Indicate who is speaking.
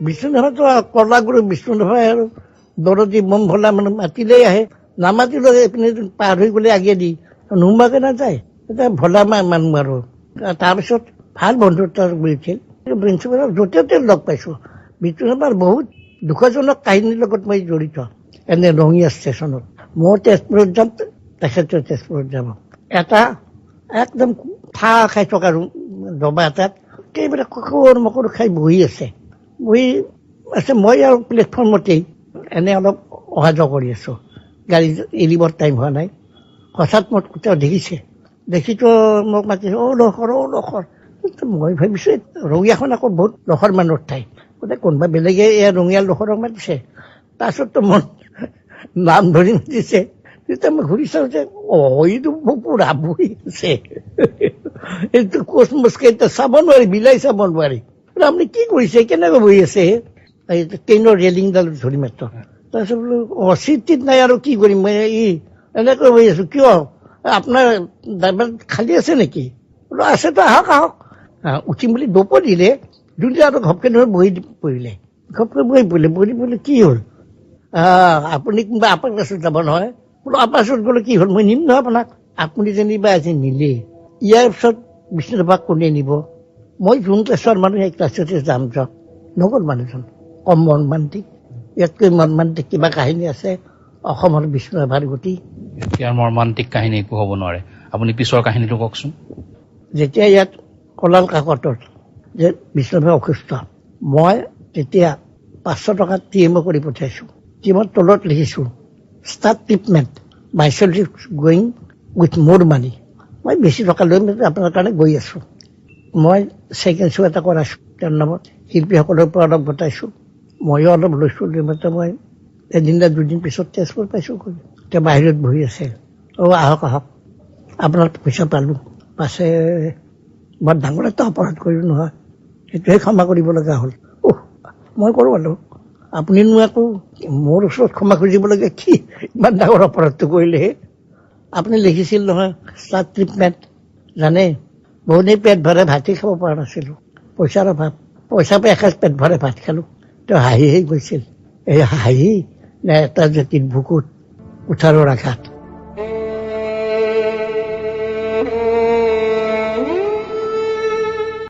Speaker 1: বিষ্ণুদেৱতো কলাগুৰু বিষ্ণুদেৱাই আৰু দৰদী মম ভলা মানে মাতিলেই আহে, নামাতিলেও এইপিনে পাৰ হৈ গ'লে আগেদি নোহোৱাকে নাযায়। এটা ভলা মানুহ আৰু তাৰপিছত ভাল বন্ধুত্ব কৰিছিল। প্ৰিন্সিপালক য'তে ত'তে লগ পাইছোঁ। বিষ্ণুদেৱাৰ বহুত দুখজনক কাহিনীৰ লগত মই জড়িত। এনে ৰঙিয়া ষ্টেচনত মই তেজপুৰত যাম, তেখেতে তেজপুৰত যাব। এটা একদম ঠাহ খাই থকা ডবা এটাত কেইবাৰে ককৰ মকৰ খাই বহি আছে। বহি আছে, মই আৰু প্লেটফৰ্মতেই এনে অলপ অহা যোৱা কৰি আছোঁ। গাড়ী এৰিবৰ টাইম হোৱা নাই। হঠাৎ মোক তেওঁ দেখিছে, দেখিতো মোক মাতিছে, লখৰ। মই ভাবিছোঁ ৰঙিয়াখন আকৌ বহুত লখৰ মানুহৰ ঠাই, গতিকে কোনোবা বেলেগে এয়া ৰঙিয়া লখৰক মাতিছে। তাৰপিছততো মোৰ নাম ধৰি মাতিছে। তেতিয়া মই ঘূৰি চাওঁ যে এইটো পুৰা বহি আছে। এইটো কোচমোচকে এতিয়া চাব নোৱাৰি, বিলাই চাব নোৱাৰি। আপুনি কি কৰিছে, কেনেকৈ বহি আছে? ট্ৰেইনৰ ৰেলিংডাল ধৰি মাত্ৰ। তাৰপিছত বোলো চিট নাই আৰু কি কৰিম, মই এনেকৈ বহি আছো। কিয় আপোনাৰ ড্ৰাইভাৰ খালী আছে নেকি? বোলো আছেতো, আহক। উঠিম বুলি দপ দিলে, দুটা আৰু ঘপকে ধৰি বহি পৰিলে। বহি কি হ'ল? আপুনি কোনোবা আপাৰ ক্লাছত যাব নহয়? বোলো আপাৰ ক্লাছত গ'লে কি হ'ল? মই নিম নহয় আপোনাক। আপুনি যেনিবা আজি নিলে, ইয়াৰ পিছত বিষ্ণুদেৱাক কোনে নিব? মই যোন ক্লাছৰ মানুহ সেই ক্লাছতে যাম যাওক। নগ'ল মানুহজন। কম মৰ্মান্তিক, ইয়াতকৈ মৰ্মান্তিক কিবা কাহিনী আছে অসমৰ বিষ্ণুদেৱাৰ গতি?
Speaker 2: ইয়াৰ মৰ্মান্তিক কাহিনী একো হ'ব নোৱাৰে। আপুনি পিছৰ কাহিনীটো কওকচোন।
Speaker 1: যেতিয়া ইয়াত কলাল কাকতত যে বিষ্ণুদেৱ অসুস্থ, মই তেতিয়া 500 টকা TMO কৰি পঠিয়াইছোঁ। টিমত তলত লিখিছোঁ, start treatment myself going with মোৰ মানি। মই বেছি টকা লৈ আপোনাৰ কাৰণে গৈ আছোঁ। মই ছেকেণ্ড শ্ব' এটা কৰাইছোঁ, তেওঁৰ নামত শিল্পীসকলৰ পৰা অলপ গোটাইছোঁ, ময়ো অলপ লৈছোঁ। মই এদিন বা দুদিন পিছত তেজপুৰ পাইছোঁ। তেওঁ বাহিৰত বহি আছে। আহক আপোনাৰ পইচা পালোঁ। পাছে বৰ ডাঙৰ এটা অপৰাধ কৰিলোঁ নহয়, সেইটোহে ক্ষমা কৰিব লগা হ'ল। মই কৰোঁ আৰু আপুনিনো আকৌ মোৰ ওচৰত ক্ষমা খুজিবলগীয়া কি? ইমান ডাঙৰ অপৰাধটো কৰিলেহে। আপুনি লিখিছিল নহয় ষ্টাৰ্ট ট্ৰিটমেণ্ট, জানে বহুতেই পেট ভৰে ভাতেই খাব পৰা নাছিলোঁ, পইচাৰ অভাৱ। পইচা পাই এসাঁজ পেট ভৰে ভাত খালোঁ। তেওঁ হাঁহি গৈছিল। এই হাঁহি নে এটা জাতিৰ বুকুত কুঠাৰৰ আঘাত।